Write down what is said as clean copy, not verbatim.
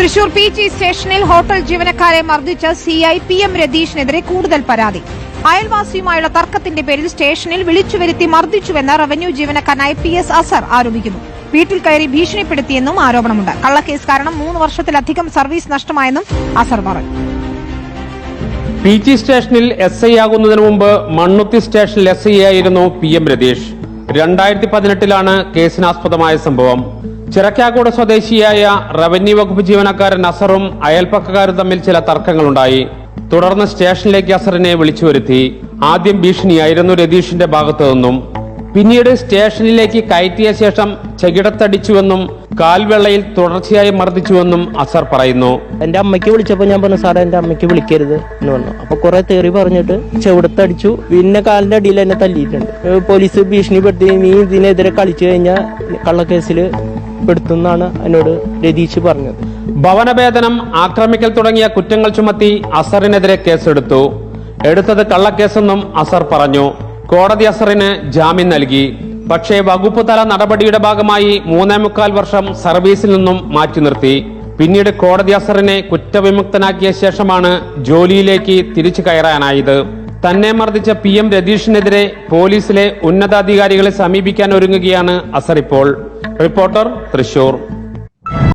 Thrissur PG സ്റ്റേഷനിൽ hotel ജീവനക്കാരെ മർദ്ദിച്ച CI PM രതീഷിനെതിരെ കൂടുതൽ പരാതി. അയൽവാസിയുമായുള്ള തർക്കത്തിന്റെ പേരിൽ സ്റ്റേഷനിൽ വിളിച്ചുവരുത്തി മർദ്ദിച്ചുവെന്ന് റവന്യൂ ജീവനക്കാരനായ PS അസർ ആരോപിക്കുന്നു. വീട്ടിൽ കയറി ഭീഷണിപ്പെടുത്തിയെന്നും ആരോപണമുണ്ട്. കള്ളക്കേസ് കാരണം 3 വർഷത്തിലധികം സർവീസ് നഷ്ടമായെന്നും അസർ പറഞ്ഞു. PG സ്റ്റേഷനിൽ SI ആകുന്നതിന് മുമ്പ് മണ്ണുത്തി സ്റ്റേഷനിൽ SI ആയിരുന്നു PM രതീഷ്. 2018 കേസിനാസ്പദമായ സംഭവം. ചിറക്കാക്കോട് സ്വദേശിയായ റവന്യൂ വകുപ്പ് ജീവനക്കാരൻ അസറും അയൽപ്പക്കക്കാരും തമ്മിൽ ചില തർക്കങ്ങളുണ്ടായി. തുടർന്ന് സ്റ്റേഷനിലേക്ക് അസറിനെ വിളിച്ചു വരുത്തി. ആദ്യം ഭീഷണിയായിരുന്നു രതീഷിന്റെ ഭാഗത്തു നിന്നും. പിന്നീട് സ്റ്റേഷനിലേക്ക് കയറ്റിയ ശേഷം ചെകിടത്തടിച്ചുവെന്നും കാൽവെള്ളയിൽ തുടർച്ചയായി മർദ്ദിച്ചുവെന്നും അസർ പറയുന്നു. എന്റെ അമ്മയ്ക്ക് വിളിച്ചപ്പോൾ ഞാൻ പറഞ്ഞു, സാറേ എന്റെ അമ്മയ്ക്ക് വിളിക്കരുത് എന്ന് പറഞ്ഞു. അപ്പൊ കുറെ തേറി പറഞ്ഞിട്ട് ചെവിടത്തടിച്ചു. പിന്നെ കാലിന്റെ അടിയിൽ എന്നെ തല്ലിയിട്ടുണ്ട്. പോലീസ് ഭീഷണിപ്പെടുത്തി, നീ ഇതിനെതിരെ കളിച്ചു കഴിഞ്ഞാൽ കള്ളക്കേസിൽ പെടുത്തുന്നാണ് എന്നോട് രതീഷ് പറഞ്ഞത്. ഭവനഭേദനം, ആക്രമിക്കൽ തുടങ്ങിയ കുറ്റങ്ങൾ ചുമത്തി അസറിനെതിരെ കേസെടുത്തു. എടുത്തത് കള്ളക്കേസെന്നും അസർ പറഞ്ഞു. കോടതി അസറിന് ജാമ്യം നൽകി. പക്ഷേ വകുപ്പ് തല നടപടിയുടെ ഭാഗമായി 3.25 വർഷം സർവീസിൽ നിന്നും മാറ്റി നിർത്തി. പിന്നീട് കോടതി അസറിനെ കുറ്റവിമുക്തനാക്കിയ ശേഷമാണ് ജോലിയിലേക്ക് തിരിച്ചു കയറാനായത്. തന്നെ മർദ്ദിച്ച PM രതീഷിനെതിരെ പോലീസിലെ ഉന്നതാധികാരികളെ സമീപിക്കാൻ ഒരുങ്ങുകയാണ് അസർ ഇപ്പോൾ. റിപ്പോർട്ടർ, തൃശൂർ.